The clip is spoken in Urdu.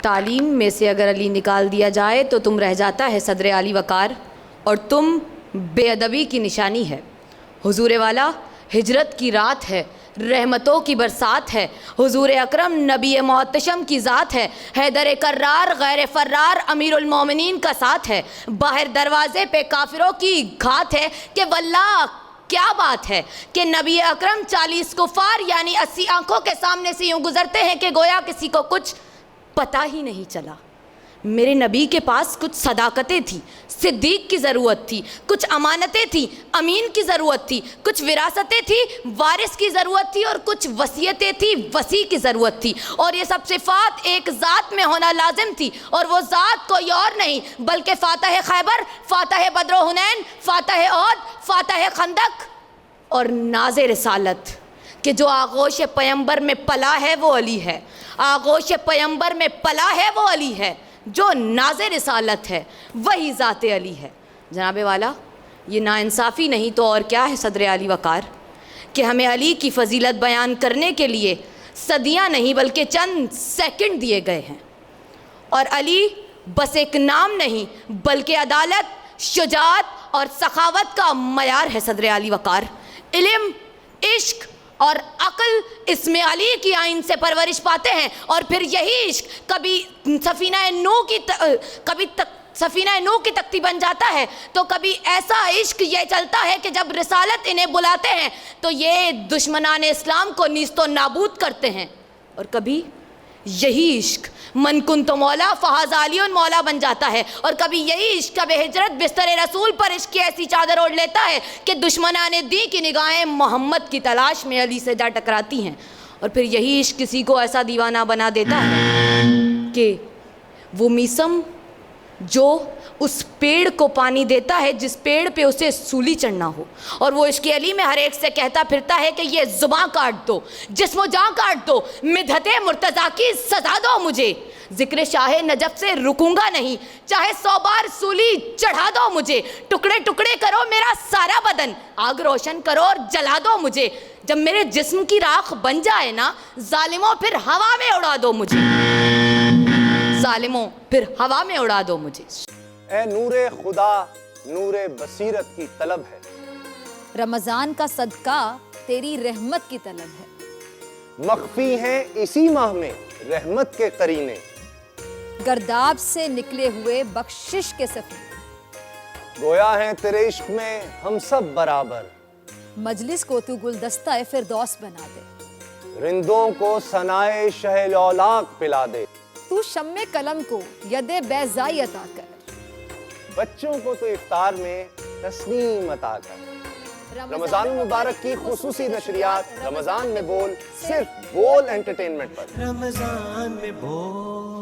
تعلیم میں سے اگر علی نکال دیا جائے تو تم رہ جاتا ہے صدر علی وقار، اور تم بے ادبی کی نشانی ہے۔ حضور والا ہجرت کی رات ہے، رحمتوں کی برسات ہے، حضور اکرم نبی محتشم کی ذات ہے، حیدر کرار غیر فرار امیر المومنین کا ساتھ ہے، باہر دروازے پہ کافروں کی گھات ہے کہ واللہ کیا بات ہے کہ نبی اکرم 40 کفار یعنی 80 آنکھوں کے سامنے سے یوں گزرتے ہیں کہ گویا کسی کو کچھ پتہ ہی نہیں چلا۔ میرے نبی کے پاس کچھ صداقتیں تھیں، صدیق کی ضرورت تھی، کچھ امانتیں تھیں، امین کی ضرورت تھی، کچھ وراثتیں تھیں، وارث کی ضرورت تھی، اور کچھ وصیتیں تھیں، وصی کی ضرورت تھی، اور یہ سب صفات ایک ذات میں ہونا لازم تھی، اور وہ ذات کوئی اور نہیں بلکہ فاتح خیبر، فاتح بدر و حنین، فاتح احد، فاتح خندق اور ناز رسالت، کہ جو آغوش پیمبر میں پلا ہے وہ علی ہے، آغوش پیمبر میں پلا ہے وہ علی ہے، جو ناز رسالت ہے وہی ذات علی ہے۔ جناب والا، یہ ناانصافی نہیں تو اور کیا ہے صدر علی وقار کہ ہمیں علی کی فضیلت بیان کرنے کے لیے صدیاں نہیں بلکہ چند سیکنڈ دیے گئے ہیں، اور علی بس ایک نام نہیں بلکہ عدالت، شجاعت اور سخاوت کا معیار ہے۔ صدر علی وقار علم، عشق اور عقل اس میں علی کی آئین سے پرورش پاتے ہیں، اور پھر یہی عشق کبھی سفینہ نوح کی تختی بن جاتا ہے، تو کبھی ایسا عشق یہ چلتا ہے کہ جب رسالت انہیں بلاتے ہیں تو یہ دشمنان اسلام کو نیست و نابود کرتے ہیں، اور کبھی یہی عشق من کنت مولا فہذا علی مولا بن جاتا ہے، اور کبھی یہی عشق کب ہجرت بستر رسول پر عشق کی ایسی چادر اوڑھ لیتا ہے کہ دشمنان دین کی نگاہیں محمد کی تلاش میں علی سے جا ٹکراتی ہیں، اور پھر یہی عشق کسی کو ایسا دیوانہ بنا دیتا ہے کہ وہ میسم جو اس پیڑ کو پانی دیتا ہے جس پیڑ پہ اسے سولی چڑھنا ہو، اور وہ عشق علی میں ہر ایک سے کہتا پھرتا ہے کہ یہ زباں کاٹ دو، جسم و جاں کاٹ دو، مدحت مرتضیٰ کی سزا دو مجھے، ذکر شاہ نجف سے رکوں گا نہیں، چاہے 100 بار سولی چڑھا دو مجھے، ٹکڑے ٹکڑے کرو میرا سارا بدن، آگ روشن کرو اور جلا دو مجھے، جب میرے جسم کی راکھ بن جائے نا ظالموں پھر ہوا میں اڑا دو مجھے، ظالموں پھر ہوا میں اڑا دو مجھے۔ اے نور خدا نور بصیرت کی طلب ہے، رمضان کا صدقہ تیری رحمت کی طلب ہے، مخفی ہیں اسی ماہ میں رحمت کے قرینے، گرداب سے نکلے ہوئے بخشش کے سفیر، گویا ہیں تیرے عشق میں ہم سب برابر، مجلس کو تو گلدستہ فردوس بنا دے، رندوں کو ثنائے شہ لولاک پلا دے، تو شمع قلم کو ید بیضائی عطا کر، بچوں کو تو افطار میں تسنیم عطا کر۔ رمضان المبارک کی خصوصی نشریات رمضان میں بول، صرف بول انٹرٹینمنٹ پر۔ رمضان میں بول